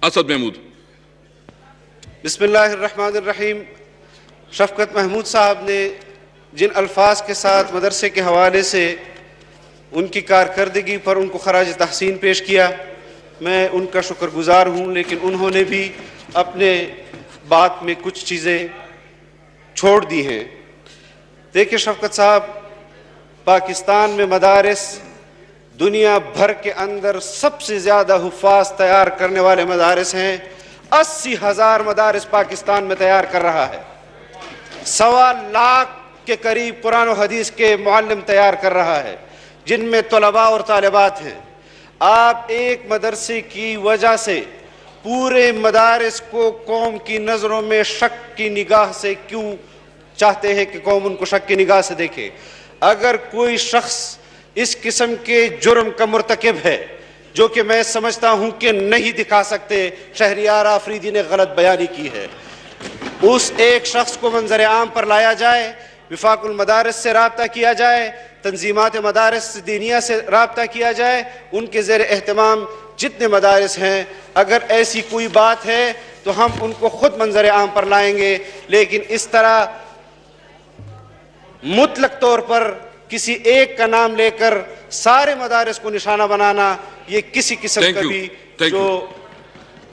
اسعد محمود. بسم اللہ الرحمن الرحیم. شفقت محمود صاحب نے جن الفاظ کے ساتھ مدرسے کے حوالے سے ان کی کارکردگی پر ان کو خراج تحسین پیش کیا، میں ان کا شکر گزار ہوں، لیکن انہوں نے بھی اپنے بات میں کچھ چیزیں چھوڑ دی ہیں. دیکھیں شفقت صاحب، پاکستان میں مدارس دنیا بھر کے اندر سب سے زیادہ حفاظ تیار کرنے والے مدارس ہیں. 80,000 مدارس پاکستان میں تیار کر رہا ہے. 1.25 لاکھ کے قریب قرآن و حدیث کے معلم تیار کر رہا ہے، جن میں طلباء اور طالبات ہیں. آپ ایک مدرسے کی وجہ سے پورے مدارس کو قوم کی نظروں میں شک کی نگاہ سے کیوں چاہتے ہیں کہ قوم ان کو شک کی نگاہ سے دیکھے؟ اگر کوئی شخص اس قسم کے جرم کا مرتکب ہے، جو کہ میں سمجھتا ہوں کہ نہیں دکھا سکتے، شہریار فریدی نے غلط بیانی کی ہے، اس ایک شخص کو منظر عام پر لایا جائے، وفاق المدارس سے رابطہ کیا جائے، تنظیمات مدارس دینیہ سے رابطہ کیا جائے، ان کے زیر اہتمام جتنے مدارس ہیں، اگر ایسی کوئی بات ہے تو ہم ان کو خود منظر عام پر لائیں گے. لیکن اس طرح مطلق طور پر کسی ایک کا نام لے کر سارے مدارس کو نشانہ بنانا، یہ کسی قسم کا بھی جو